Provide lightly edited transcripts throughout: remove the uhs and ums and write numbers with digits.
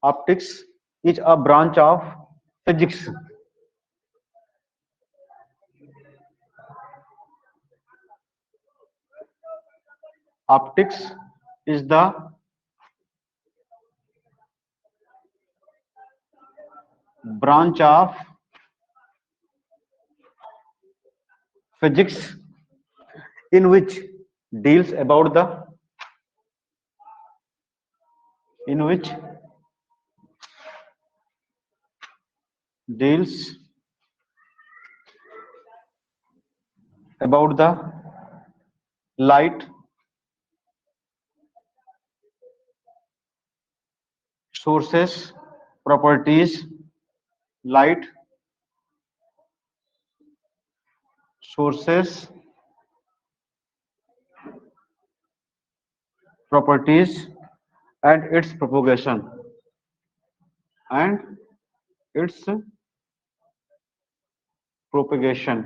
Optics is a branch of physics. Optics is the branch of physics in which deals about the light sources properties, light sources properties and its propagation and its propagation.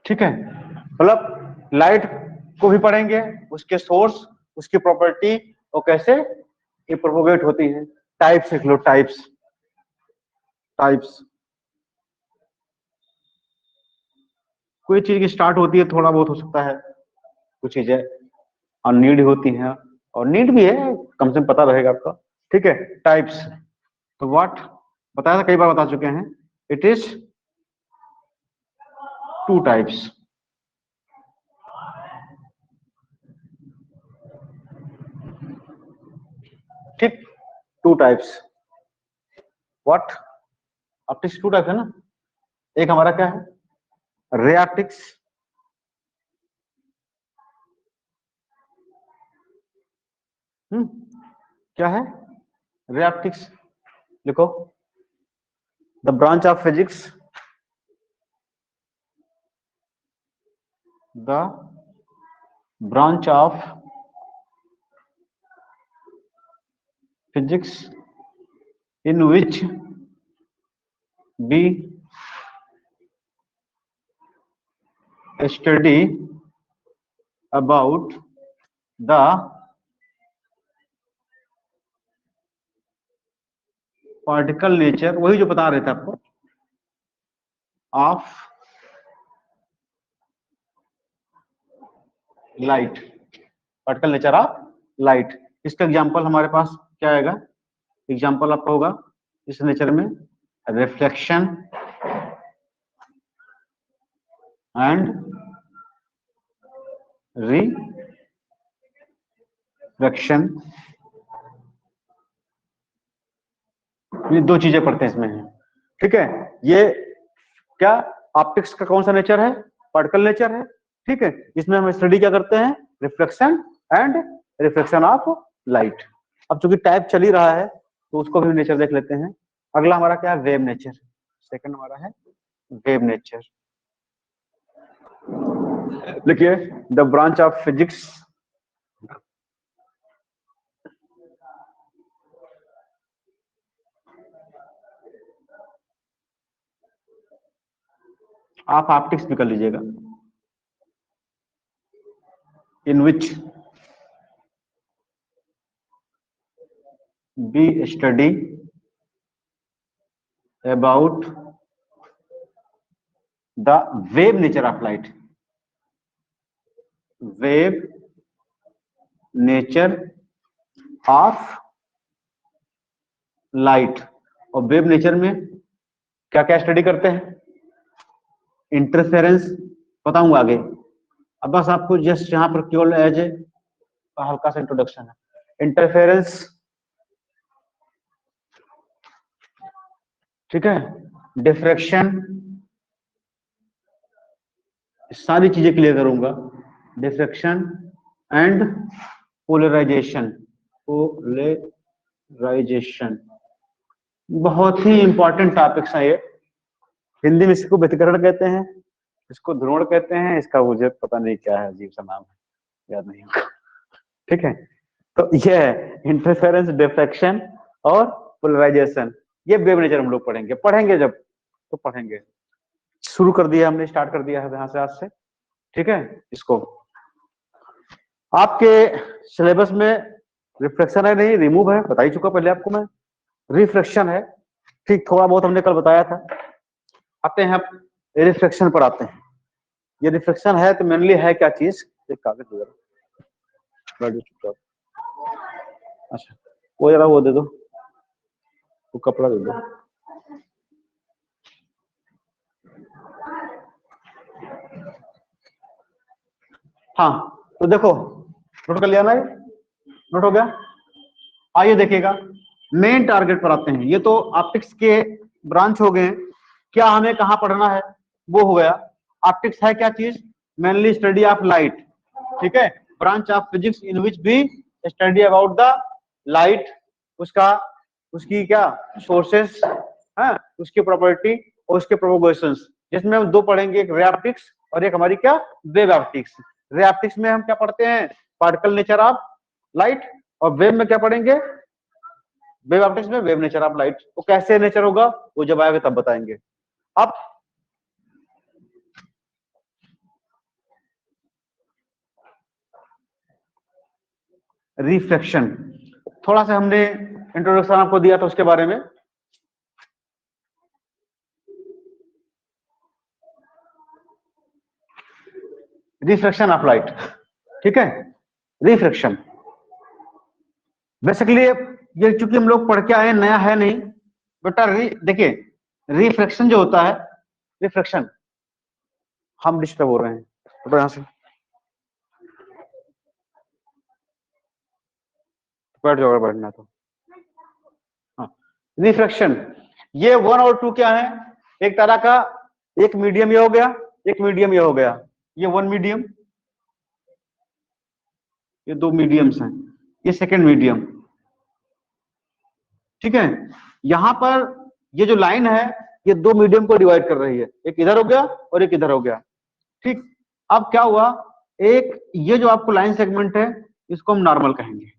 ठीक है, मतलब light को भी पढ़ेंगे, उसके source, उसकी property और कैसे ये प्रोपोगेट होती है। टाइप्स लिख लो, टाइप्स कोई चीज की स्टार्ट होती है, थोड़ा बहुत हो सकता है, कुछ चीजें और नीड होती हैं, और नीड भी है, कम से कम पता रहेगा आपका। ठीक है, टाइप्स। तो व्हाट बताया था, कई बार बता चुके हैं, इट इज 2 टाइप्स। ठीक, 2 टाइप्स। व्हाट? ऑप्टिक्स 2 टाइप है ना। एक हमारा क्या है, रे ऑप्टिक्स, क्या है, रे ऑप्टिक्स लिखो, the branch of physics, the branch of physics in which we study about the particle nature, वही जो बता रहे थे आपको, of light, particle nature of light। इसका एग्जांपल हमारे पास क्या आएगा, एग्जांपल आपका होगा इस नेचर में रिफ्लेक्शन एंड रिफ्रैक्शन। ये 2 चीजें पढ़ते हैं इसमें है। ठीक है, ये क्या ऑप्टिक्स का कौन सा नेचर है, पार्टिकल नेचर है। ठीक है, इसमें हम स्टडी क्या करते हैं, reflection and refraction of light. अब चूंकि टाइप चल ही रहा है तो उसको भी नेचर देख लेते हैं। अगला हमारा क्या है, वेव नेचर। सेकंड हमारा है वेव नेचर। देखिए, द ब्रांच ऑफ फिजिक्स, आप ऑप्टिक्स भी कर लीजिएगा, इन विच we study about the wave nature of light, wave nature of light। और वेव नेचर में क्या क्या स्टडी करते हैं, इंटरफेरेंस बताऊंगा आगे। अब बस आपको जस्ट यहां पर केवल एज ए हल्का सा इंट्रोडक्शन है। इंटरफेरेंस, ठीक है, डिफ्रैक्शन, सारी चीजें क्लियर करूंगा। डिफ्रैक्शन एंड पोलराइजेशन, पोलराइजेशन बहुत ही इंपॉर्टेंट टॉपिक्स है ये। हिंदी में इसको व्यतिकरण कहते हैं, इसको ध्रुवण कहते हैं, इसका मुझे पता नहीं क्या है, अजीब सा नाम है, याद नहीं होगा। ठीक है, तो ये है इंटरफेरेंस, डिफ्रैक्शन और पोलराइजेशन। ये वेव नेचर हम लोग पढ़ेंगे जब तो पढ़ेंगे। शुरू कर दिया हमने, स्टार्ट कर दिया है यहां से, आज से। ठीक है, इसको आपके सिलेबस में रिफ्लेक्शन है नहीं, रिमूव है, बता ही चुका पहले आपको मैं। रिफ्लेक्शन है, ठीक, थोड़ा बहुत हमने कल बताया था। आते हैं अब रिफ्लेक्शन पर आते हैं। ये रिफ्लेक्शन है तो मेनली है क्या चीज, एक कागज वगैरह, अच्छा वो जरा वो दे दो, वो कपड़ा दे दो। हाँ तो देखो, नोट कर लिया ना, ये नोट हो गया। आइए देखिएगा, मेन टारगेट पर आते हैं। ये तो ऑप्टिक्स के ब्रांच हो गए। क्या हमें कहाँ पढ़ना है वो हो गया। ऑप्टिक्स है क्या चीज, मेनली स्टडी ऑफ लाइट, ठीक है। ब्रांच ऑफ फिजिक्स इन विच भी स्टडी अबाउट द लाइट, उसका उसकी क्या सोर्सेस है, उसकी प्रॉपर्टी और उसके प्रोपोगेशंस, जिसमें हम दो पढ़ेंगे, एक रे ऑप्टिक्स और एक हमारी क्या वेव ऑप्टिक्स। रे ऑप्टिक्स में हम क्या पढ़ते हैं, पार्टिकल नेचर ऑफ लाइट, और वेव में क्या पढ़ेंगे, वेव ऑप्टिक्स में वेव नेचर ऑफ लाइट। वो कैसे नेचर होगा वो जब आएगा तब बताएंगे। अब रिफ्लेक्शन, थोड़ा सा हमने इंट्रोडक्शन आपको दिया था उसके बारे में। रिफ्लेक्शन ऑफ लाइट, ठीक है। रिफ्लेक्शन बेसिकली ये चूंकि हम लोग पढ़ के आए, नया है नहीं बेटा। देखिए रिफ्लेक्शन जो होता है, रिफ्लेक्शन, हम डिस्टर्ब हो रहे हैं तो यहां से बैठ जाओ, बैठना तो। हाँ, रिफ्लेक्शन ये 1 और 2 क्या है, एक तरह का, एक मीडियम ये हो गया, एक मीडियम ये हो गया। ये 1 मीडियम, ये 2 मीडियम्स हैं, ये सेकेंड मीडियम, ठीक है। यहां पर ये जो लाइन है ये 2 मीडियम को डिवाइड कर रही है, एक इधर हो गया और एक इधर हो गया, ठीक। अब क्या हुआ, एक ये जो आपको लाइन सेगमेंट है इसको हम नॉर्मल कहेंगे,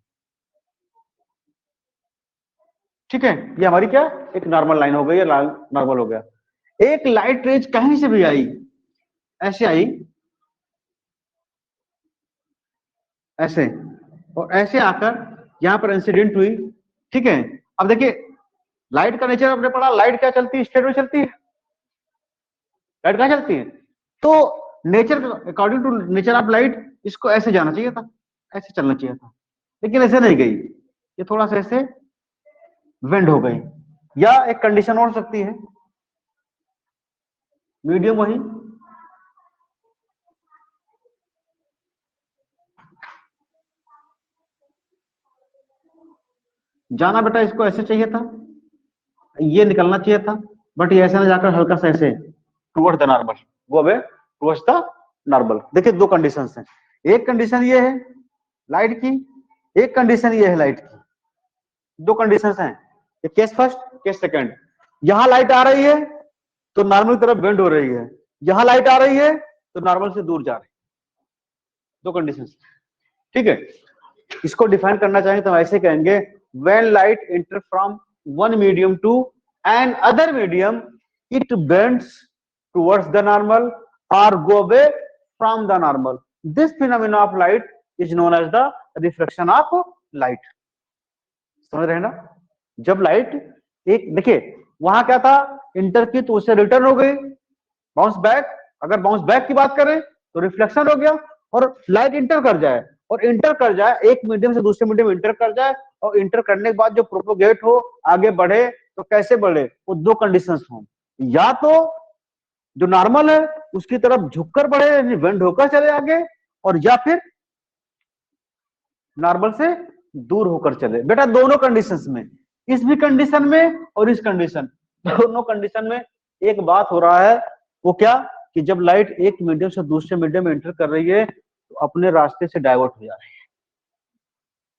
ठीक है। ये हमारी क्या एक नॉर्मल लाइन हो गई, ये नॉर्मल हो गया। एक लाइट रेज कहीं से भी आई, ऐसे आई, ऐसे, और ऐसे आकर यहां पर इंसिडेंट हुई, ठीक है। अब देखिए लाइट का नेचर आपने पढ़ा, लाइट क्या चलती है, स्ट्रेट में चलती है। लाइट कहां चलती है, तो nature, according to nature of light इसको ऐसे जाना चाहिए था, ऐसे चलना चाहिए था, लेकिन ऐसे नहीं गई, ये थोड़ा सा ऐसे वेंड हो गई। या एक कंडीशन हो सकती है, मीडियम वही, जाना बेटा इसको ऐसे चाहिए था, ये निकलना चाहिए था, बट ये ऐसे ना जाकर हल्का सा ऐसे टुवर्ड द नॉर्मल, वो अब टुवर्ड्स द नॉर्मल। देखिए दो कंडीशंस हैं, एक कंडीशन ये है लाइट की, एक कंडीशन ये है लाइट की, दो कंडीशंस हैं, केस फर्स्ट केस सेकंड। यहां लाइट आ रही है तो नॉर्मल की तरफ बेंड हो रही है, यहां लाइट आ रही है तो नॉर्मल से दूर जा रही है, दो कंडीशंस, ठीक है। इसको डिफाइन करना चाहें तो ऐसे कहेंगे, when light enter from one medium to an other medium it bends towards the normal or go away from the normal. This phenomena of light is known as the reflection of light. समझ रहे हैं ना, जब light एक, देखिए वहां क्या था, इंटर की तो उससे रिटर्न हो गई, बाउंस बैक, अगर बाउंस बैक की बात करें तो रिफ्लेक्शन हो गया। और लाइट इंटर कर जाए, और इंटर कर जाए एक मीडियम से दूसरे मीडियम इंटर कर जाए, और इंटर करने के बाद जो प्रोपोगेट हो, आगे बढ़े, तो कैसे बढ़े, वो दो कंडीशंस हो, या तो जो नॉर्मल है उसकी तरफ झुककर बढ़े, बेंड होकर चले आगे, और या फिर नॉर्मल से दूर होकर चले। बेटा दोनों कंडीशंस में, इस भी कंडीशन में और इस कंडीशन, दोनों कंडीशन में एक बात हो रहा है, वो क्या, कि जब लाइट एक मीडियम से दूसरे मीडियम में एंटर कर रही है तो अपने रास्ते से डाइवर्ट हो जा रही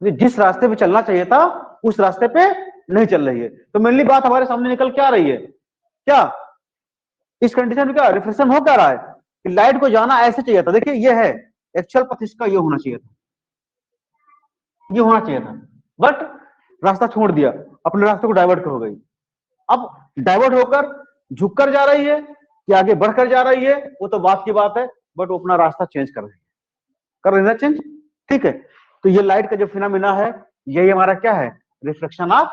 है, जिस रास्ते पे चलना चाहिए था उस रास्ते पे नहीं चल रही है। तो मेनली बात हमारे सामने निकल क्या रही है, क्या इस कंडीशन में क्या रिफ्लेक्शन हो क्या रहा है, कि लाइट को जाना ऐसे चाहिए था, देखिए ये है एक्चुअल पथ, इसका ये होना चाहिए था, ये होना चाहिए था, बट रास्ता छोड़ दिया, अपने रास्ते को डाइवर्ट हो गई। अब डाइवर्ट होकर झुककर जा रही है कि आगे बढ़कर जा रही है वो तो बात की बात है, बट वो अपना रास्ता चेंज कर रही है, कर रही है चेंज, ठीक है। तो ये लाइट का जो फिनोमेना है यही हमारा क्या है, रिफ्लेक्शन ऑफ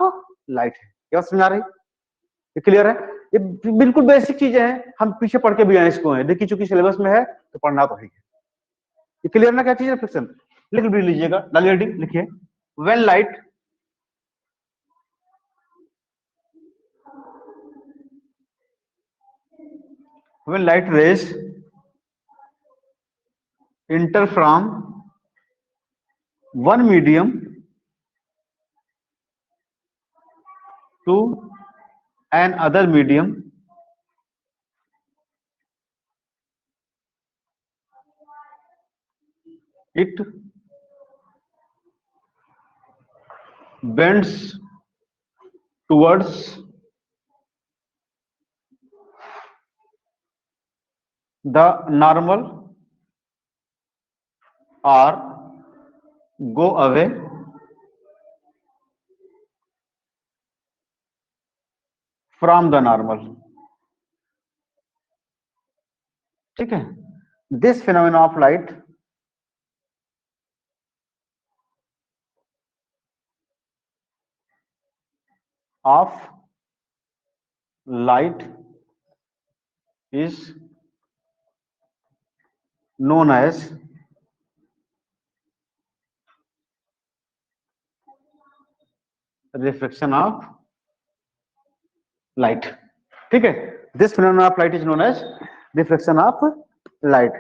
लाइट है। क्या समझ आ रही, ये क्लियर है? ये बिल्कुल बेसिक चीजें हैं, हम पीछे पढ़ के भी आए इसको, है देखिए, चूंकि सिलेबस में है तो पढ़ना तो है। ये क्लियर ना, क्या चीज रिफ्लेक्शन, लिख भी लीजिएगा, डालिए हेडिंग लिखिए, when light rays enter from one medium to another medium, it bends towards the normal or go away from the normal। ठीक है, this phenomena of light is known as refraction of light। ठीक है, this phenomena of light is known as refraction of light।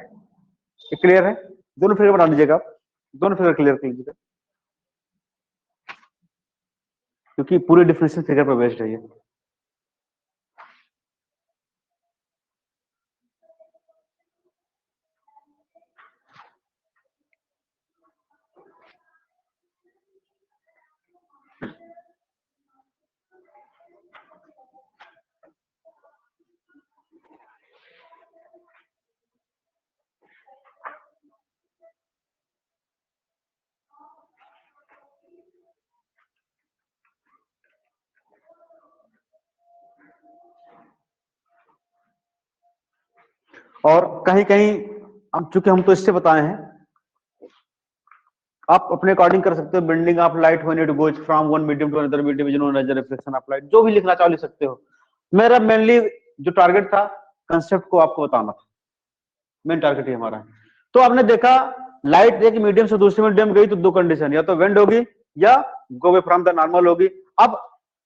ये clear है? दोनों figure बना लीजिएगा, दोनों फिगर क्लियर कर लीजिएगा, क्योंकि पूरी डिफिनेशन फिगर पर बेस्ड है ये। और कहीं कहीं अब चूंकि हम तो इससे बताए हैं, आप अपने अकॉर्डिंग कर सकते हो, bending of light when it goes from one medium to another medium is known as reflection of light. जो भी लिखना चाहो लिख सकते हो। मेरा मेनली जो टारगेट था, कंसेप्ट को आपको बताना था, मेन टारगेट ही हमारा है। तो आपने देखा, लाइट एक मीडियम से दूसरे मीडियम गई तो दो कंडीशन, या तो वेंड होगी या go away from the normal होगी। अब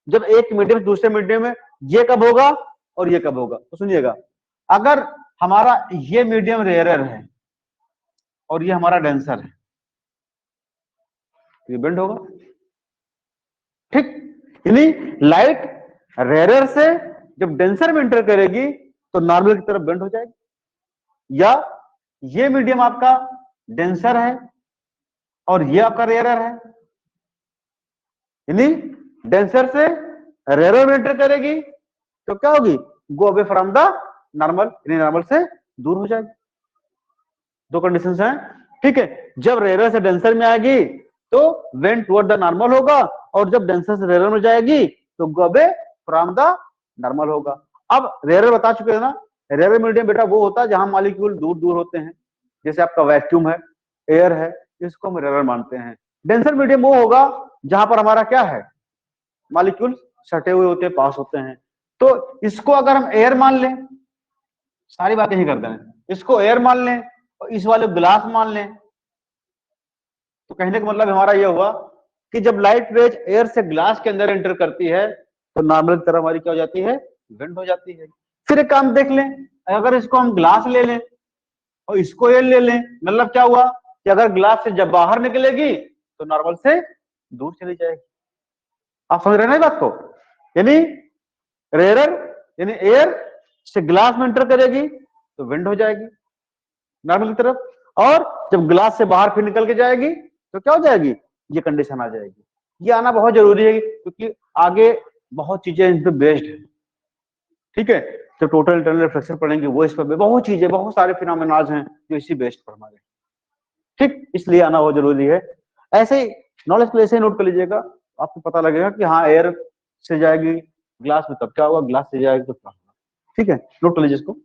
जब एक मीडियम से दूसरे मीडियम में, ये कब होगा और ये कब होगा, तो सुनिएगा, अगर हमारा ये मीडियम रेयरर है और ये हमारा डेंसर है, ये बेंड होगा। ठीक, यानी लाइट रेयरर से जब डेंसर में एंटर करेगी तो नॉर्मल की तरफ बेंड हो जाएगी। या ये मीडियम आपका डेंसर है और ये आपका रेयरर है, यानी डेंसर से रेयरर में एंटर करेगी तो क्या होगी, go away from the normal, यानी नॉर्मल से दूर हो जाएगी। दो कंडीशंस हैं। ठीक है, जब रेयरर से डेंसर में आएगी तो वेंट टुवर्ड द नॉर्मल होगा, और जब डेंसर से रेयरर में जाएगी तो go away from the normal होगा। अब रेयरर बता चुके हैं ना, रेयरर मीडियम बेटा वो होता है जहां मॉलिक्यूल दूर दूर होते हैं, जैसे आपका वैक्यूम है, एयर है, इसको हम रेयरर मानते हैं। डेंसर मीडियम वो होगा जहां पर हमारा क्या है, मॉलिक्यूल सटे हुए होते हैं, पास होते हैं। तो इसको अगर हम एयर मान लें, सारी बातें ही करते हैं, इसको एयर मान लें और इस वाले ग्लास मान लें, तो कहने का मतलब हमारा यह हुआ कि जब लाइट रेज एयर से ग्लास के अंदर एंटर करती है तो नॉर्मल की तरह हमारी क्या हो जाती है, बेंड हो जाती है। फिर एक काम देख लें, अगर इसको हम ग्लास ले लें और इसको एयर ले लें, मतलब क्या हुआ कि अगर ग्लास से जब बाहर निकलेगी तो नॉर्मल से दूर चली जाएगी। आप समझ रहे हैं ना इस बात को? यानी रेयरर यानी एयर से ग्लास में एंटर करेगी तो बेंड हो जाएगी नॉर्मल की तरफ, और जब ग्लास से बाहर फिर निकल के जाएगी तो क्या हो जाएगी, ये कंडीशन आ जाएगी। ये आना बहुत जरूरी है क्योंकि आगे बहुत चीजें इन पे बेस्ड है। ठीक है, तो टोटल इंटरनल रिफ्लेक्शन पढ़ेंगे वो इस पर बहुत चीजें, बहुत सारे फिनोमेनाज हैं जो इसी बेस्ड पर हमारे। ठीक, इसलिए आना बहुत जरूरी है। ऐसे ही नॉलेज को ऐसे ही नोट कर लीजिएगा, आपको पता लगेगा कि हाँ एयर से जाएगी ग्लास में तब क्या होगा, ग्लास से जाएगी तो क्या होगा। ठीक है, नोट कर लीजिए इसको।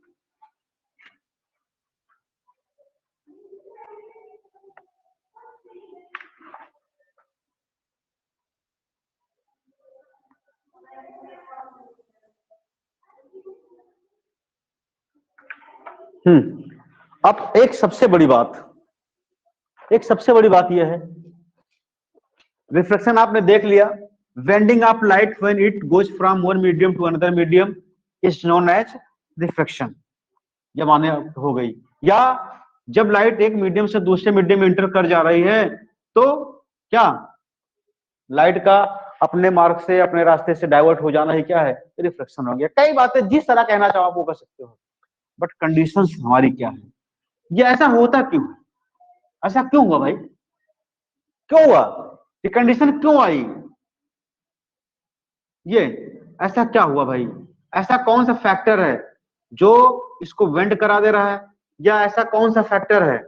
अब एक सबसे बड़ी बात यह है, रिफ्लेक्शन आपने देख लिया, bending of light when it goes from one medium to another medium is known as reflection, ये माने हो गई। या जब लाइट एक मीडियम से दूसरे मीडियम में इंटर कर जा रही है तो क्या लाइट का अपने मार्ग से, अपने रास्ते से डाइवर्ट हो जाना ही क्या है, रिफ्लेक्शन हो गया। कई बातें जिस तरह कहना चाहो आप वो कर सकते हो, बट कंडीशंस हमारी क्या है, ये ऐसा होता क्यों, ऐसा क्यों हुआ भाई, क्यों हुआ, ये कंडीशन क्यों आई, ये ऐसा क्या हुआ भाई, ऐसा कौन सा फैक्टर है जो इसको वेंड करा दे रहा है, या ऐसा कौन सा फैक्टर है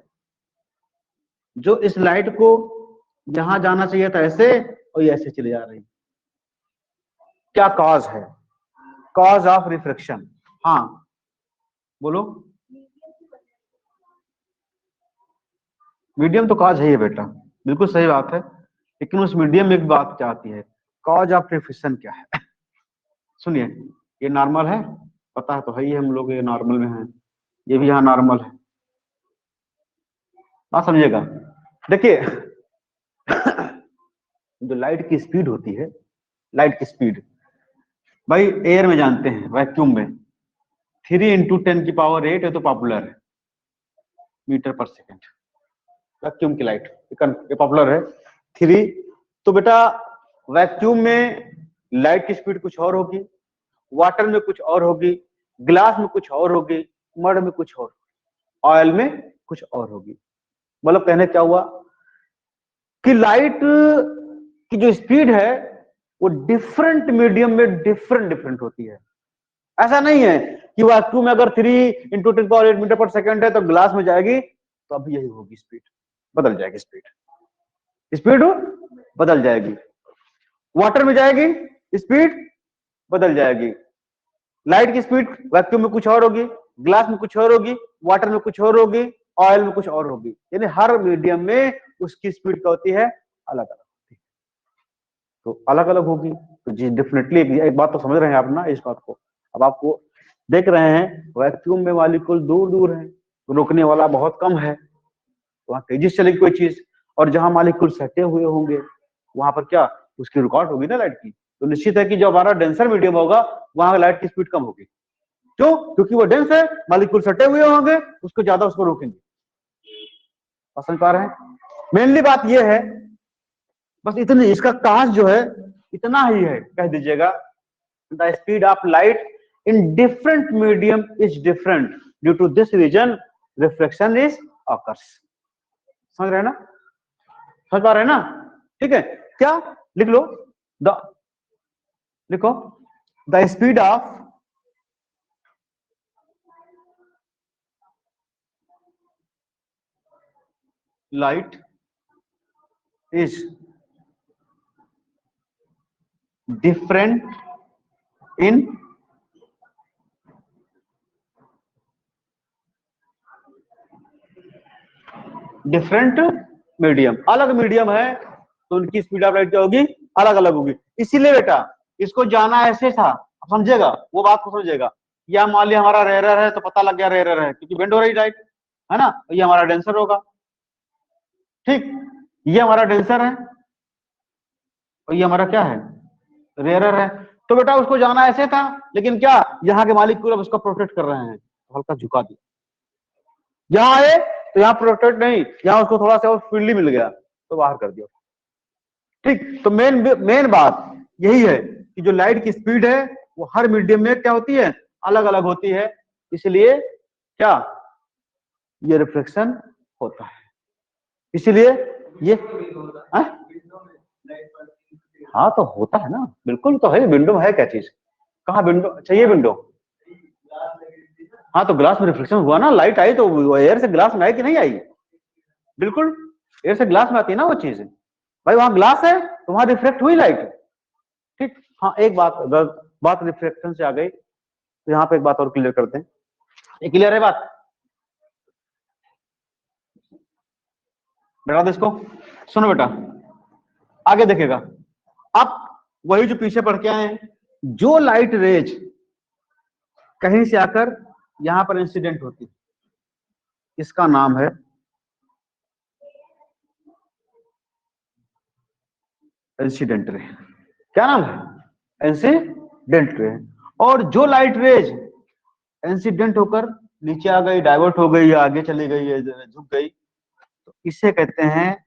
जो इस लाइट को यहां जाना चाहिए था ऐसे और ये ऐसे चले जा रही, क्या कॉज है, कॉज ऑफ रिफ्लेक्शन। हाँ बोलो, मीडियम तो कॉज है ही बेटा, बिल्कुल सही बात है, लेकिन उस मीडियम में एक बात क्या आती है, कॉज ऑफ रिफ्लेक्शन क्या है। सुनिए, ये नॉर्मल है, पता है तो है ही, हम लोग ये नॉर्मल में हैं, ये भी यहाँ नॉर्मल है, बात समझिएगा। देखिए जो लाइट की स्पीड होती है, लाइट की स्पीड भाई एयर में जानते हैं, वैक्यूम में 3 × 10⁸ है तो पॉपुलर है मीटर पर सेकेंड, वैक्यूम की लाइट ये पॉपुलर है 3। तो बेटा वैक्यूम में लाइट की स्पीड कुछ और होगी, वाटर में कुछ और होगी, ग्लास में कुछ और होगी, मड में कुछ और, ऑयल में कुछ और होगी। मतलब कहने क्या हुआ कि लाइट की जो स्पीड है वो डिफरेंट मीडियम में डिफरेंट होती है। ऐसा नहीं है कि वैक्यूम में अगर 3 × 10⁸ मीटर पर सेकेंड है तो ग्लास में जाएगी तो अभी यही होगी स्पीड, बदल जाएगी स्पीड बदल जाएगी, वाटर में जाएगी स्पीड बदल जाएगी, लाइट की स्पीड वैक्यूम में कुछ और होगी, ग्लास में कुछ और होगी, वाटर में कुछ और होगी, ऑयल में कुछ और होगी, यानी हर मीडियम में उसकी स्पीड क्या होती है, अलग अलग होती है। तो अलग अलग होगी तो जी डेफिनेटली एक बात तो समझ रहे हैं आप ना इस बात को। अब आपको देख रहे हैं वैक्यूम में मॉलिक्यूल दूर दूर है, तो रोकने वाला बहुत कम है, वहां तेजी से चलेगी कोई चीज, और जहां मॉलिक्यूल सटे हुए होंगे वहां पर क्या उसकी रिकॉर्ड होगी ना लाइट की, तो निश्चित है कि जो हमारा डेंसर मीडियम होगा वहां लाइट की स्पीड कम होगी। क्यों? क्योंकि वो डेंस है, मॉलिक्यूल सटे हुए होंगे, उसको ज्यादा उसको रोकेंगे। समझ पा रहे हैं? मेनली बात ये है, बस इतनी, इसका काज जो है इतना ही है, कह दीजिएगा the speed of light in different medium is different, due to this reason reflection is occurs. समझ रहे हैं ना, समझ पा रहे हैं ना? ठीक है, क्या लिख लो, लिखो the speed of light is different in different medium, अलग मीडियम है तो उनकी स्पीड ऑफ लाइट क्या होगी, अलग अलग होगी। इसीलिए बेटा इसको जाना ऐसे था, समझेगा वो बात को समझेगा, या मान लिया हमारा रेयरर है तो पता लग गया रेयरर है क्योंकि बेंड हो रही लाइट है ना, ये हमारा डेंसर होगा, ठीक, ये हमारा डेंसर है और ये हमारा क्या है, रेयरर है। तो बेटा उसको जाना ऐसे था, लेकिन क्या यहाँ के मालिक अब उसको प्रोटेक्ट कर रहे हैं, तो हल्का झुका दिया, यहाँ आए तो यहाँ प्रोटेक्ट नहीं, यहाँ उसको थोड़ा सा और फ्रीली मिल गया तो बाहर कर दिया, ठीक। तो मेन बात यही है कि जो लाइट की स्पीड है वो हर मीडियम में क्या होती है, अलग अलग होती है, इसलिए क्या ये रिफ्लेक्शन होता है, इसीलिए ये हाँ तो होता है ना, बिल्कुल तो है, विंडो है क्या चीज, कहाँ विंडो चाहिए, विंडो हाँ तो ग्लास में रिफ्लेक्शन हुआ ना, लाइट आई तो एयर से ग्लास में आई कि नहीं आई, बिल्कुल एयर से ग्लास में आती है ना वो चीज, भाई वहां ग्लास है तो वहां रिफ्लेक्ट हुई लाइट, ठीक। हाँ एक बात रिफ्लेक्शन से आ गई तो यहाँ पे एक बात और क्लियर करते हैं, ये क्लियर है बात, बेटा इसको सुनो बेटा, आगे देखेगा। अब वही जो पीछे पढ़ के आए हैं, जो लाइट रेज कहीं से आकर यहां पर इंसिडेंट होती है, इसका नाम है इंसिडेंट रे। क्या नाम है? Incident ray. और जो लाइट रेज इंसिडेंट होकर नीचे आ गई, डाइवर्ट हो गई या आगे चली गई या झुक गई, तो इसे कहते हैं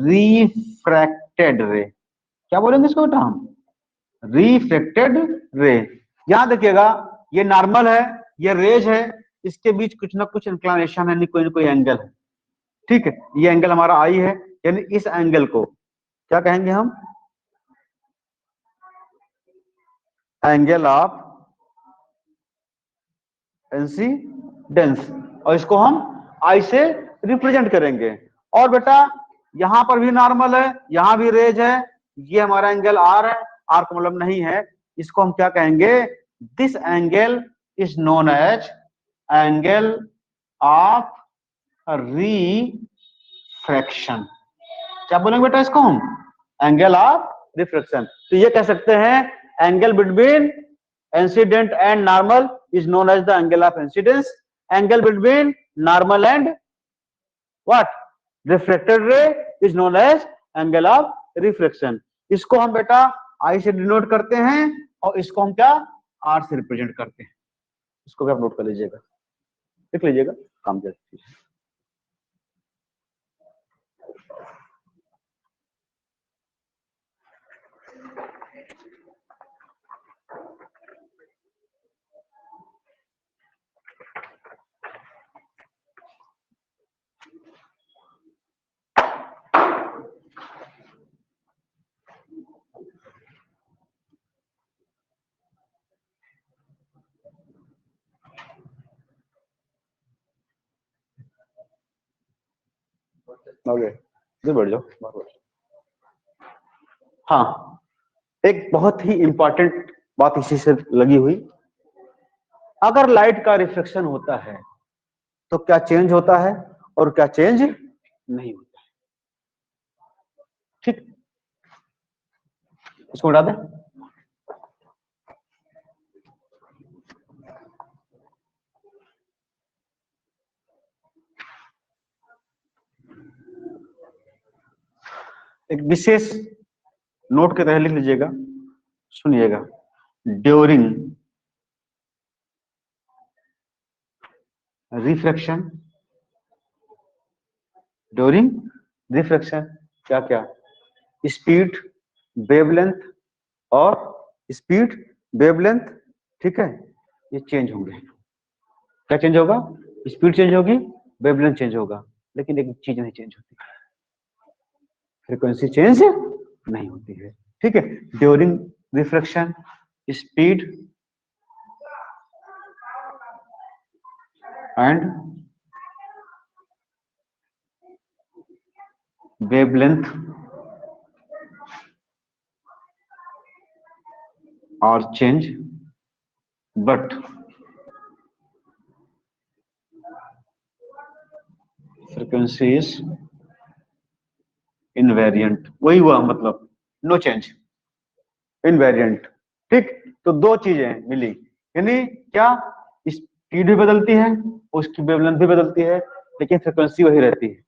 रिफ्रैक्टेड रे। क्या बोलेंगे इसको बेटा हम? Reflected ray. यहां देखिएगा, ये नॉर्मल है, ये रेज है, इसके बीच कुछ ना कुछ इंक्लिनेशन है, कोई ना कोई एंगल है। ठीक है, ये एंगल हमारा आई है, यानी इस एंगल को क्या कहेंगे हम? Angle of incidence. और इसको हम आई से रिप्रेजेंट करेंगे। और बेटा यहां पर भी नॉर्मल है, यहां भी रेज है, ये हमारा एंगल आर है, आर का मतलब नहीं है, इसको हम क्या कहेंगे? This angle is known as angle of refraction. क्या बोलेंगे बेटा इसको हम? Angle of refraction. तो ये कह सकते हैं angle between incident and normal is known as the angle of incidence. Angle between normal and what? Refracted ray is known as angle of refraction. इसको हम बेटा I से डिनोट करते हैं और इसको हम क्या? R से रिप्रेजेंट करते हैं। इसको भी आप नोट कर लीजिएगा, लिख लीजिएगा, काम करते हैं। ओके, बढ़ जाओ। हाँ, एक बहुत ही इंपॉर्टेंट बात इसी से लगी हुई, अगर लाइट का रिफ्लेक्शन होता है तो क्या चेंज होता है और क्या चेंज नहीं होता है। ठीक, इसको हटा दें। एक विशेष नोट के तहत लिख लीजिएगा, सुनिएगा। ड्यूरिंग रिफ्लेक्शन, ड्यूरिंग रिफ्लेक्शन क्या क्या? स्पीड, वेवलेंथ और स्पीड, वेवलेंथ, ठीक है, ये चेंज होंगे। क्या चेंज होगा? स्पीड चेंज होगी, वेवलेंथ चेंज होगा, लेकिन एक चीज नहीं चेंज होती, फ्रीक्वेंसी चेंज नहीं होती है। ठीक है, during reflection speed and wavelength are change, but frequency is invariant। वही हुआ, मतलब नो चेंज, इनवेरिएंट। ठीक, तो दो चीजें मिली, यानी क्या? स्पीड भी बदलती है, उसकी वेवलेंथ भी बदलती है, लेकिन फ्रीक्वेंसी वही रहती है।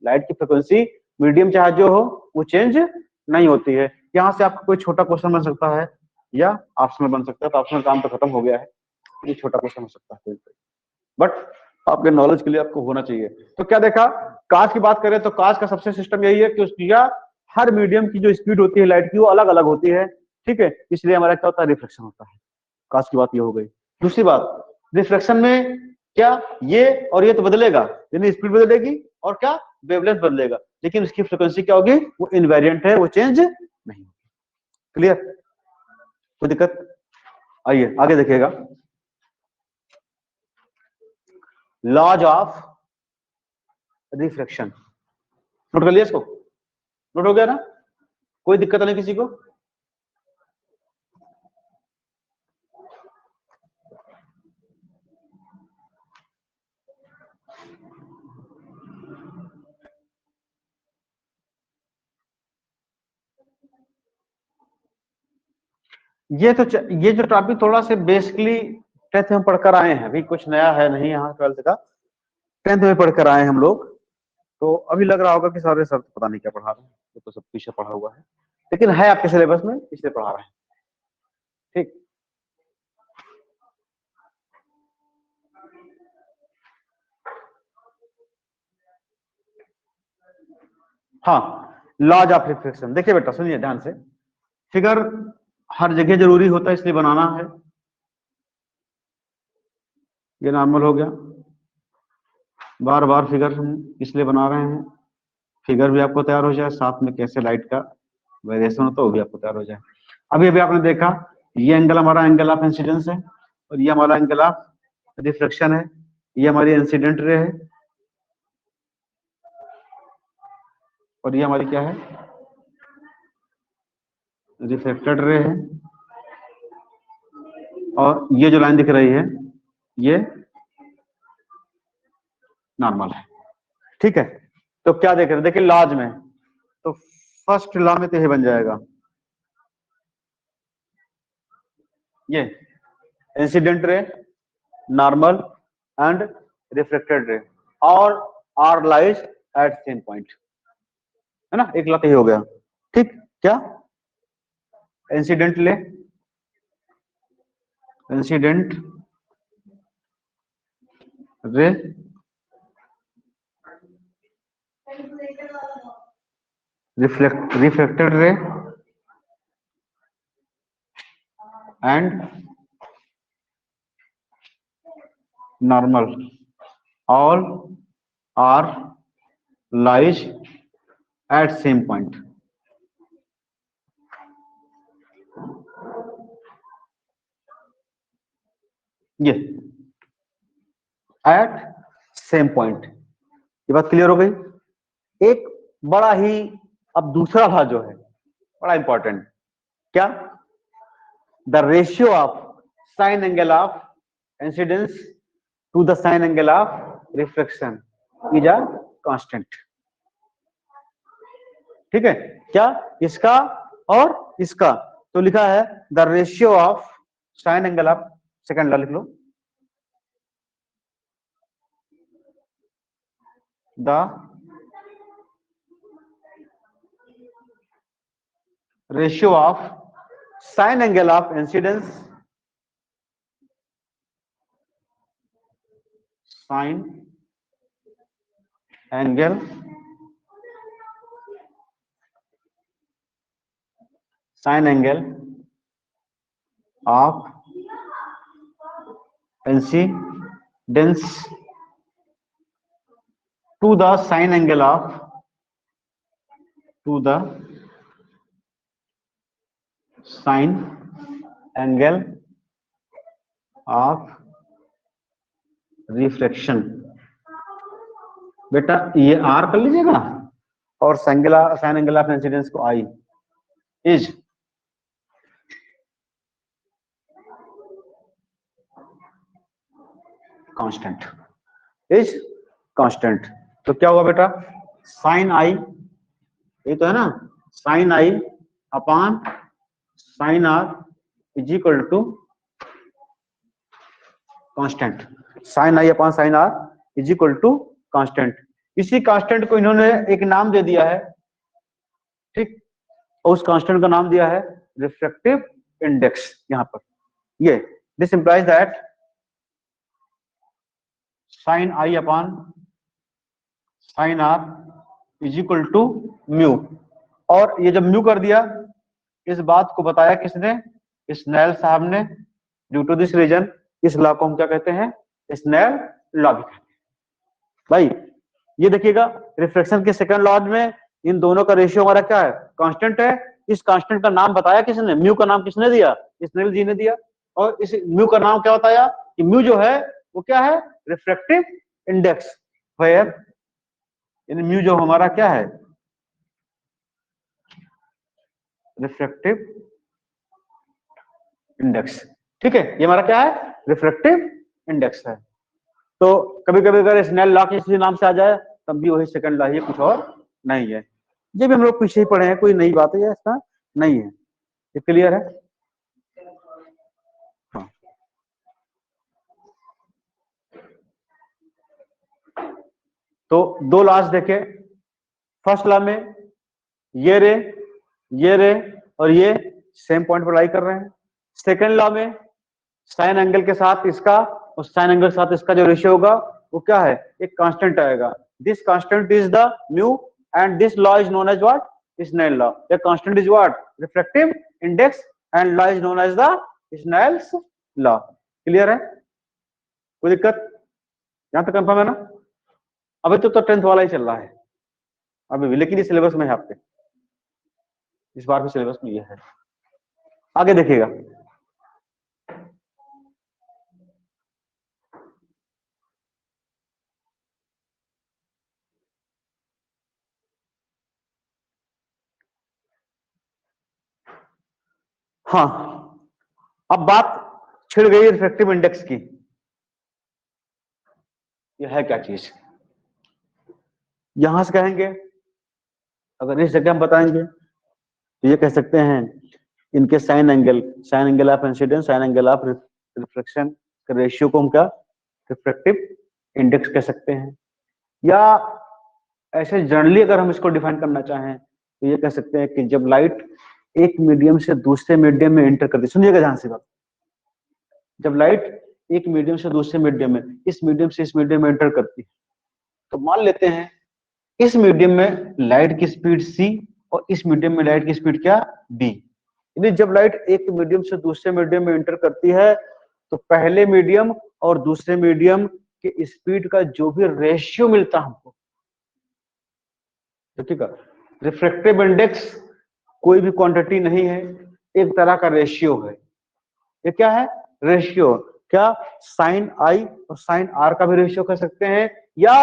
लाइट की फ्रीक्वेंसी मीडियम चाहे जो हो वो चेंज नहीं होती है। यहाँ से आपका कोई छोटा क्वेश्चन बन सकता है या ऑप्शनल बन सकता है, तो ऑप्शनल काम तो खत्म हो गया है, ये छोटा क्वेश्चन हो सकता है, बट आपके नॉलेज के लिए आपको होना चाहिए। तो क्या देखा? कांच की बात करें तो कांच का सबसे सिस्टम यही है कि उसकी हर मीडियम की जो स्पीड होती है लाइट की वो अलग अलग होती है। ठीक है, इसलिए हमारा क्या होता है? रिफ्लेक्शन होता है। कांच की बात ये हो गई। दूसरी बात, रिफ्लेक्शन में क्या ये और ये तो बदलेगा, यानी स्पीड बदलेगी और क्या? वेवलेंथ बदलेगा, लेकिन उसकी फ्रीक्वेंसी क्या होगी? वो इनवेरिएंट है, वो चेंज नहीं होगी। क्लियर? कोई दिक्कत? आइए आगे देखिएगा। लॉज ऑफ रिफ्लेक्शन, नोट कर लिया इसको? नोट हो गया ना? कोई दिक्कत नहीं किसी को? ये जो टॉपिक थोड़ा से बेसिकली टेंथ में पढ़कर आए हैं, अभी कुछ नया है नहीं यहाँ 12th का। 10th में पढ़कर आए हम लोग, तो अभी लग रहा होगा कि सारे सर पता नहीं क्या पढ़ा रहे हैं, ये तो सब पीछे पढ़ा हुआ है, लेकिन है आपके सिलेबस में, इसलिए पढ़ा रहे हैं। ठीक, हाँ, लॉज ऑफ रिफ्लेक्शन। देखिए बेटा सुनिए ध्यान से, फिगर हर जगह जरूरी होता है इसलिए बनाना है। ये नॉर्मल हो गया, बार बार फिगर हम इसलिए बना रहे हैं, फिगर भी आपको तैयार हो जाए, साथ में कैसे लाइट का वेरिएशन होता है वो भी आपको तैयार हो जाए। अभी अभी आपने देखा, ये एंगल हमारा एंगल ऑफ इंसिडेंस है, और ये हमारा एंगल ऑफ रिफ्लेक्शन है, ये हमारी इंसिडेंट रे है, और ये हमारी क्या है, रिफ्लेक्टेड रे है, और ये जो लाइन दिख रही है ये नॉर्मल है। ठीक है, तो क्या देख रहे हैं, देखिए लॉज में, तो फर्स्ट लॉ में तो ये बन जाएगा, ये incident ray, normal and reflected ray, और are lies at same point, है ना, एक लॉ ही हो गया। ठीक, क्या इंसिडेंट ले, incident ray reflected ray and normal, all are lies at same point. ये एट सेम पॉइंट, ये बात क्लियर हो गई। एक बड़ा ही, अब दूसरा भाग जो है बड़ा इंपॉर्टेंट, क्या, the ratio of sine angle of incidence to the sine angle of reflection is a constant. ठीक है, क्या, इसका और इसका, तो लिखा है the ratio of sine angle of, second law लिख लो, the ratio of sine angle of incidence, sine angle of incidence to the sine angle of, to the sine angle of reflection. बेटा ये आर कर लीजिएगा, और sign angle of incidence को आई, is constant, is constant. तो क्या हुआ बेटा, साइन आई, ये तो है ना, sine i upon sine r is equal to constant, sine i upon sine r is equal to constant. इसी कांस्टेंट को इन्होंने एक नाम दे दिया है, ठीक, और उस कांस्टेंट का नाम दिया है रिफ्रैक्टिव इंडेक्स। यहां पर ये, this implies that sine i upon sine r is equal to mu, और ये जब म्यू कर दिया, इस बात को बताया किसने, स्नेल साहब ने। ड्यू टू दिस रीजन इस लॉ को हम क्या कहते हैं, स्नेल लॉ भी कहते हैं। भाई ये देखिएगा, रिफ्लेक्शन के सेकंड लॉ में इन दोनों का रेशियो हमारा क्या है, कांस्टेंट है। इस कांस्टेंट का नाम बताया किसने, म्यू का नाम किसने दिया, स्नेल जी ने दिया। और इस म्यू का नाम क्या बताया कि म्यू जो है वो क्या है, refractive index, where in mu जो हमारा क्या है, रिफ्रैक्टिव इंडेक्स। ठीक है, ये हमारा क्या है, रिफ्रैक्टिव इंडेक्स है। तो कभी कभी अगर स्नेल लॉ किसी नाम से आ जाए तब भी वही सेकंड लॉ ही, कुछ और नहीं है। ये भी हम लोग पीछे ही पढ़े हैं, कोई नई बात है ऐसा नहीं है। ये क्लियर है, हाँ। तो दो लॉज देखे, फर्स्ट लॉ में ये रे और ये सेम पॉइंट पर लाई कर रहे हैं। सेकेंड लॉ में साइन एंगल के साथ इसका और साइन एंगल के साथ इसका जो रेशियो होगा वो क्या है, एक कांस्टेंट आएगा। This constant is the mu and this law is known as what, Snell law. The constant is what, refractive index, and law is known as the Snell's law. Clear है, कोई दिक्कत यहां तक कंफर्म है ना? अभी तो 10th वाला ही चल रहा है अभी भी, लेकिन ये सिलेबस में है आपके, इस बार भी सिलेबस में ये है। आगे देखिएगा, हाँ अब बात छिड़ गई रिफ्रैक्टिव इंडेक्स की। ये है क्या चीज, यहां से कहेंगे, अगर इस जगह हम बताएंगे तो ये कह सकते हैं इनके sign angle of incidence, sine angle of reflection के रेशियो को हम क्या, रिफ्रैक्टिव इंडेक्स कह सकते हैं। या ऐसे जनरली अगर हम इसको डिफाइन करना चाहें तो ये कह सकते हैं कि जब लाइट एक मीडियम से दूसरे मीडियम में एंटर करती है, सुनिएगा ध्यान से बात, जब लाइट एक मीडियम से दूसरे मीडियम में, इस मीडियम से इस मीडियम में एंटर करती है, तो मान लेते हैं इस मीडियम में लाइट की स्पीड c और इस मीडियम में लाइट की स्पीड क्या, b। यानी जब लाइट एक मीडियम से दूसरे मीडियम में एंटर करती है तो पहले मीडियम और दूसरे मीडियम के स्पीड का जो भी रेशियो मिलता हमको, ठीक है, रिफ्रैक्टिव इंडेक्स कोई भी क्वांटिटी नहीं है, एक तरह का रेशियो है। ये क्या है, रेशियो। क्या साइन आई और साइन आर का भी रेशियो कर सकते हैं। या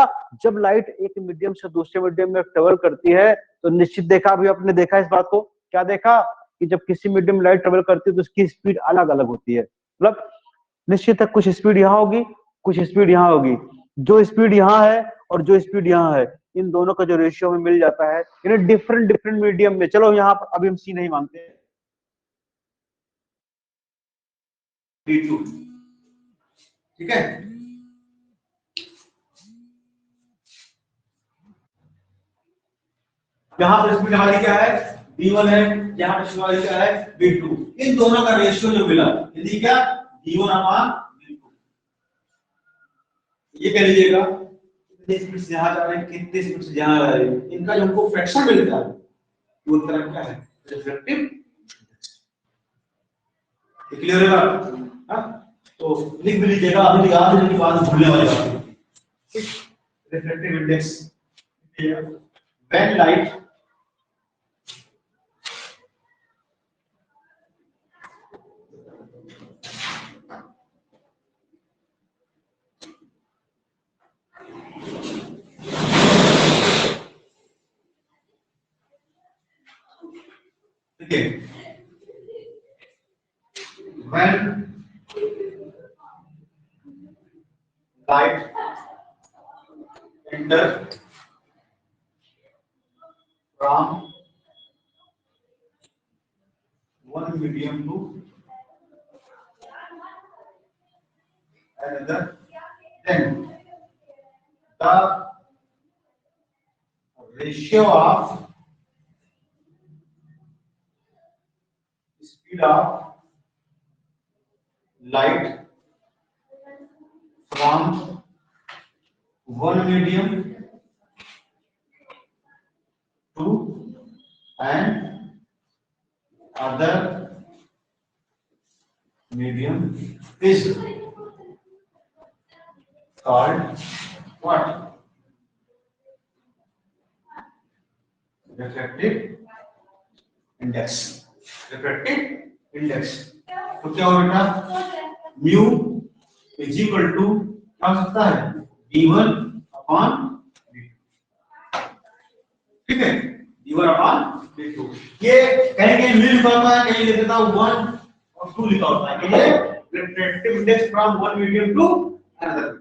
जब लाइट एक मीडियम से दूसरे मीडियम में ट्रेवल करती है तो निश्चित देखा, अभी आपने देखा इस बात को, क्या देखा कि जब किसी मीडियम में लाइट ट्रेवल करती है तो उसकी स्पीड अलग अलग होती है। मतलब निश्चित है, कुछ स्पीड यहाँ होगी, कुछ स्पीड यहाँ होगी। जो स्पीड यहाँ है और जो स्पीड यहाँ है, इन दोनों का जो रेशियो हमें मिल जाता है, यानी डिफरेंट डिफरेंट मीडियम में। चलो यहाँ पर अभी हम सी नहीं मानते हैं, D2, ठीक है। यहाँ पर स्पीड हमारी क्या है, D1 है, यहाँ पर हमारी क्या है, D2। इन दोनों का रेशियो जो मिला, यदि क्या, D1 अपान D2। ये कह लीजिएगा कितनी स्पीड से यहाँ जा रहे हैं, कितनी स्पीड से यहाँ जा रहे हैं, इनका जो हमको फ्रैक्शन मिलता है वो तरह क्या है, रिफ्रैक्टिव। क्लियर है बात? हाँ, तो लिख भी लीजिएगा, अभी याद रखने की बात भूलने वाली बात है। Refractive index when light when light enter from one medium to another, then the ratio of speed of light from one medium to an other medium is called what? Refractive index. Refractive index. तो क्या होगा बेटा, mu is equal to क्या हो सकता है, d1 upon d2, ठीक है, d1 अपॉन d2। ये कहीं कहीं म्यू लिखा होता है, कहीं लिख देता हूं 1 और 2 लिखा होता है, ये refractive index from one medium to another.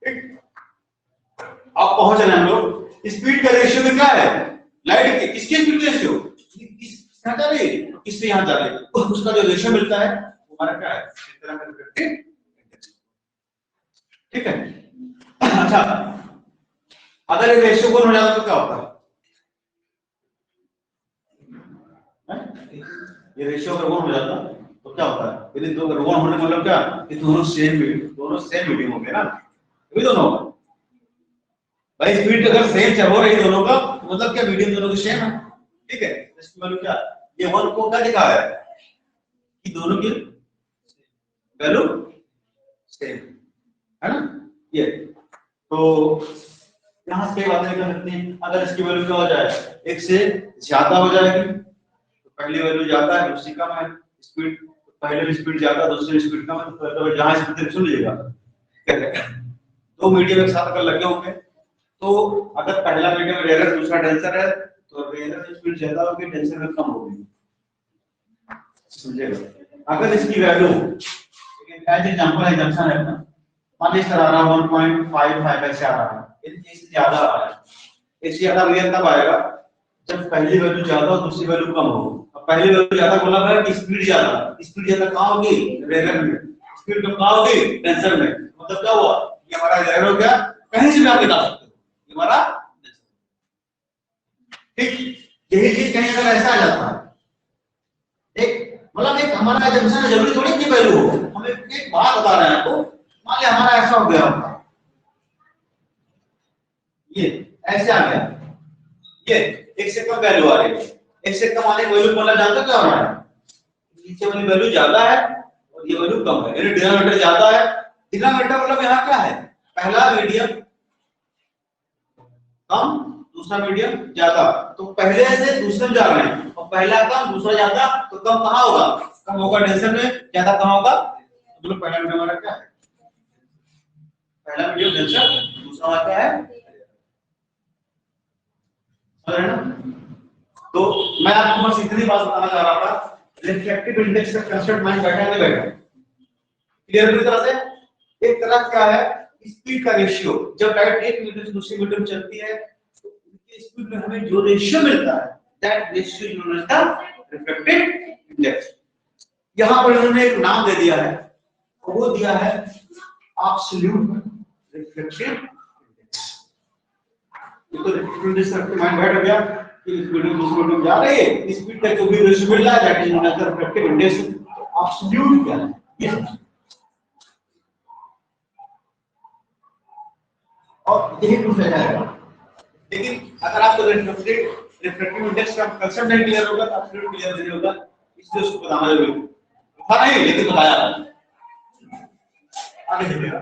ठीक, अब पहुंच रहे हम लोग स्पीड का रेशियो में, क्या है, लाइट की किसकी स्पीड का रेशियो, यहां जा रही है, इससे यहां जा रही है, उसका जो रेशियो मिलता है हमारा क्या है, इस तरह का रिफ्रैक्टिव इंडेक्स। ठीक है, अच्छा, अगर ये रेशियो गुण हो जाता तो क्या होता है? ये रेशियो अगर गुण हो जाता तो क्या होता है? यदि दो गुण होने का मतलब क्या? कि दोनों सेम मीडियम हो गए ना, ये दोनों होगा भाई। स्पीड अगर सेम चल हो रही दोनों का तो मतलब क्या? मीडियम दोनों की सेम है, ठीक है। इसका मतलब क्या? ये वन को क्या दिखा है कि दोनों की वैल्यू सेम है ना। ये तो यहाँ से बातें कर सकते हैं। अगर इसकी वैल्यू क्या हो जाए, एक से ज्यादा हो जाएगी तो पहली वैल्यू ज्यादा है दूसरी कम है। स्पीड पहले स्पीड ज्यादा दूसरी स्पीड कम है, तो जहां स्पीड सुन लीजिएगा दो मीडियम एक साथ अगर लगे होंगे तो अगर पहला मीडियम रेयर दूसरा डेंसर है तो रेयर स्पीड ज्यादा होगी, डेंसर कम होगी, समझेगा। अगर इसकी वैल्यू एज एग्जांपल जंक्शन है ना, मान लीजिए आ रहा है 1.55 ऐसे आ रहा है, यदि इससे ज्यादा आ रहा है, इससे ज्यादा रियल तब आएगा जब पहली वैल्यू ज्यादा और दूसरी वैल्यू कम हो। अब पहली वैल्यू ज्यादा बोला है कि स्पीड ज्यादा कहां होगी? रेयर में। स्पीड कम कहां होगी? टेंसर में। मतलब क्या हुआ? ये हमारा रेयर हो गया, कहीं से भी आप निकाल सकते हो ये हमारा, ठीक। यही चीज कहीं अगर ऐसा आ जाता है, एक मतलब एक हमारा जंक्शन जरूरी थोड़ी की वैल्यू हो, हम एक बात बता रहे हैं आपको। मान लिया हमारा ऐसा हो गया, ये ऐसे आ गया, ये एक से कम वैल्यू आ रही है, एक से कम आने की वैल्यू बोला जानते क्या हो रहा है? नीचे वाली वैल्यू ज्यादा है और ये वैल्यू कम है, यानी डिनोमिनेटर ज्यादा है। डिनोमिनेटर मतलब यहाँ क्या है? पहला मीडियम कम दूसरा मीडियम ज्यादा, तो पहले से दूसरे में जा रहे हैं और पहला कम दूसरा ज्यादा, तो कम कहां होगा? कम होगा डेंसर में, ज्यादा कहां होगा? तो पहला मीडियम हमारा क्या है? पहला मीडियम डेंसर, दूसरा वाला क्या है? समझ रहे ना? तो मैं आपको बस इतनी बात बताना चाह रहा था, रिफ्लेक्टिव इंडेक्स का कंसेप्ट माइंड बैठा नहीं बैठा, क्लियर पूरी तरह से। एक तरह क्या है? स्पीड का रेशियो, जब लाइट एक मीटर से दूसरी मीटर में चलती है तो उनकी स्पीड में हमें जो रेशियो मिलता है, that ratio is known as the reflective index. यहां पर उन्होंने एक नाम दे दिया है, वो दिया है एब्सोल्यूट रिफ्लेक्टिव इंडेक्स। ये तो रिफ्लेक्टिव इंडेक्स का माइंड बैठ गया कि स्पीड में दूसरी मीटर में जा रही है, स्पीड का जो भी रेशियो मिल रहा है that is known as the reflective index. Absolute क्या है ये, और यही पूछा जाएगा। लेकिन अगर आपको रिफ्लेक्टिव इंडेक्स का कंसेप्ट नहीं क्लियर होगा तो एब्सोल्यूट क्लियर नहीं होगा, इसलिए उसको बताना जरूरी है। था नहीं लेकिन बताया आगे देखिएगा।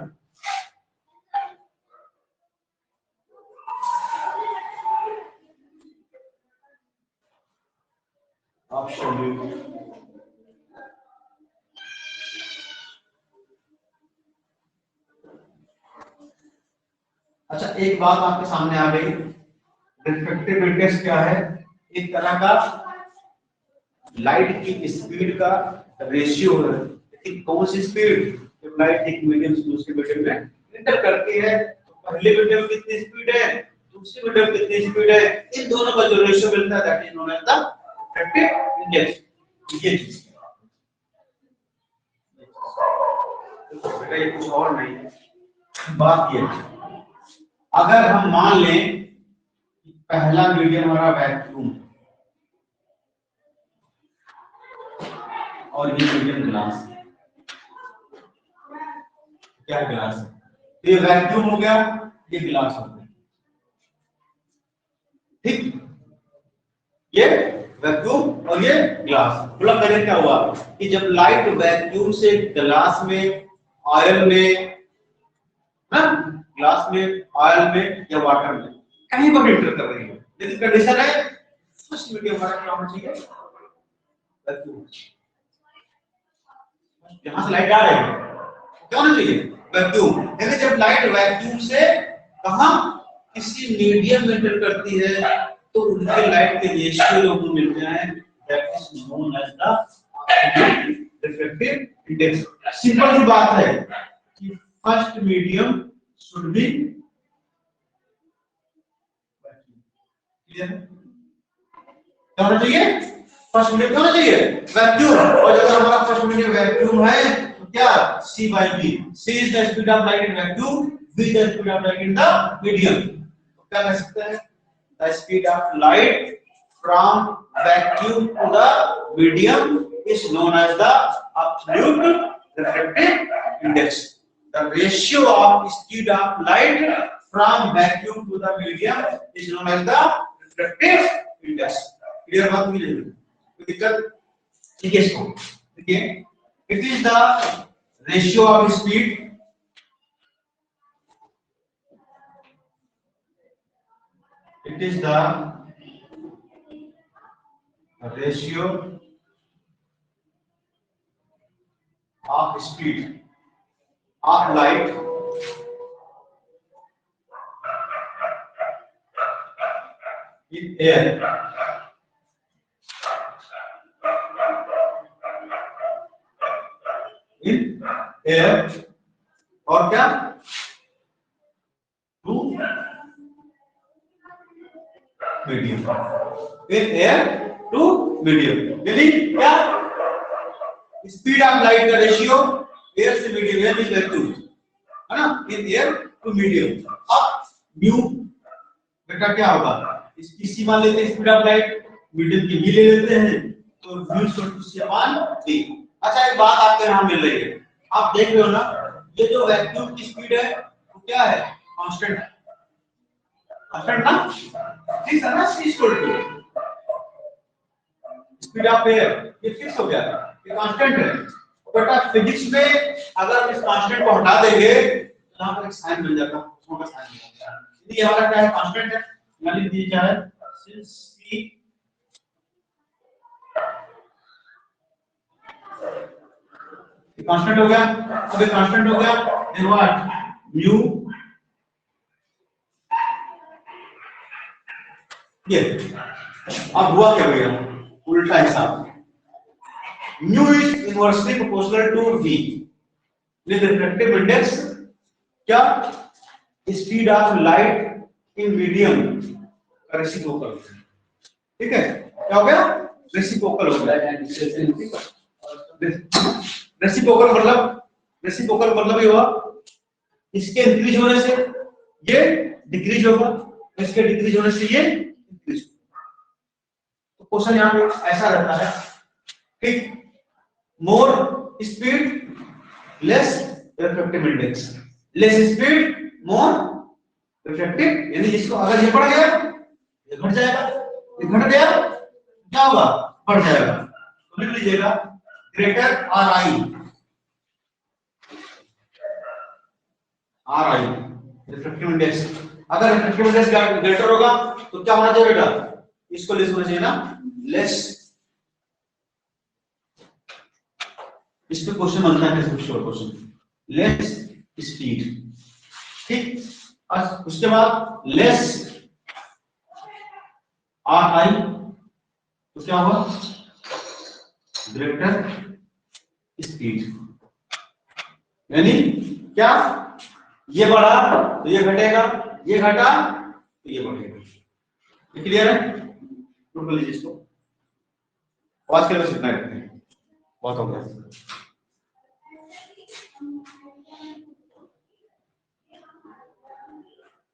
एब्सोल्यूट अच्छा, एक बात आपके सामने आ गई, रिफ्लेक्टिव इंडेक्स क्या है? एक तरह का लाइट की स्पीड का रेशियो है, लेकिन कौन सी स्पीड? जब लाइट एक मीडियम से दूसरे मीडियम में इंटर करती है तो पहले मीडियम में कितनी स्पीड है, दूसरे मीडियम में कितनी स्पीड है, इन दोनों का जो रेशियो मिलता है that is known as the reflective index. ये चीज बेटा ये कुछ और नहीं है, बात ये है अगर हम मान लें कि पहला मीडियम हमारा वैक्यूम और ये मीडियम ग्लास, क्या ग्लास है? तो ये वैक्यूम हो गया, ये ग्लास हो गया, ठीक। ये वैक्यूम और ये ग्लास, मतलब पहले क्या हुआ कि जब लाइट वैक्यूम से ग्लास में, ऑयल में, ना ग्लास में, ऑयल में या वाटर में कहीं पर इंटर कर रही है, लेकिन कंडीशन है फर्स्ट मीडियम हमारा क्या होना चाहिए? वैक्यूम। यहां से लाइट आ रही है, क्या होना चाहिए? वैक्यूम। लेकिन जब लाइट वैक्यूम से कहां किसी मीडियम में इंटर करती है तो उनके लाइट के रेशियो हमको मिलते हैं, that is known as the reflective index. Simple सी बात है कि first medium should be clear, क्या होना चाहिए? फर्स्ट मीडियम क्या होना चाहिए? वैक्यूम। और अगर हमारा फर्स्ट मीडियम वैक्यूम है तो क्या c by v, c is the speed of light in vacuum, v the speed of light in the medium. तो क्या कह सकते हैं, the speed of light from vacuum to the medium is known as the absolute refractive index. The ratio of speed of light from vacuum to the medium is known as the refractive index. Clear बात मिल जाएगी, कोई दिक्कत ठीक है इसको, देखिए it is the ratio of speed ratio of speed of light in air और क्या to medium, in air to medium, यानी क्या स्पीड ऑफ लाइट का रेशियो एयर से मीडियम यानी वैक्यूम है ना, in air to medium. अब न्यू बेटा क्या होगा, इसकी सी मान लेते हैं स्पीड ऑफ लाइट, मीडियम की भी ले लेते हैं, तो v = c / d. अच्छा एक बात आपके यहां मिल रही है, आप देख रहे हो ना, ये जो वैक्यूम की स्पीड है वो क्या है, कांस्टेंट है, कांस्टेंट ना, ठीक है ना, c = स्पीड ऑफ एयर ये फिक्स हो गया, ये कांस्टेंट है. बेटा फिजिक्स में अगर हम इस कांस्टेंट को हटा देंगे तो यहां पर एक साइन मिल जाएगा, उसमें का साइन मिल जाएगा, ये हमारा क्या है, कांस्टेंट है, यानी दी क्या है, सिंस c कांस्टेंट हो गया. अब ये कांस्टेंट हो गया, देन व्हाट, म्यू ये. अब हुआ क्या भैया, उल्टा हिसाब, mu is inversely proportional to v with refractive index क्या, speed of light in medium का रेसिप्रोकल. ठीक है, क्या हो गया, रेसिप्रोकल हो गया. रेसिप्रोकल मतलब ये हुआ, इसके इंक्रीज होने से ये डिक्रीज होगा, इसके डिक्रीज होने से ये इंक्रीज होगा. तो क्वेश्चन यहाँ पे ऐसा रहता है, ठीक, more speed less refractive index, less speed more refractive, यानी जिसको अगर ये बढ़ गया ये घट जाएगा, ये घट गया क्या होगा, बढ़ जाएगा. तो लिख लीजिएगा ग्रेटर RI रिफ्रैक्टिव इंडेक्स. अगर रिफ्रैक्टिव इंडेक्स ग्रेटर होगा तो क्या होना चाहिए बेटा, इसको लेस होना चाहिए ना, लेस. इस पे क्वेश्चन बनता है, क्वेश्चन लेस स्पीड, ठीक. और उसके बाद लेस RI तो क्या होगा, ग्रेटर स्पीड, यानी क्या, ये बढ़ा तो ये घटेगा, ये घटा तो ये बढ़ेगा. ये क्लियर है, नोट कर लीजिए इसको. आज के लिए बस इतना ही रखते हैं, बहुत हो गया.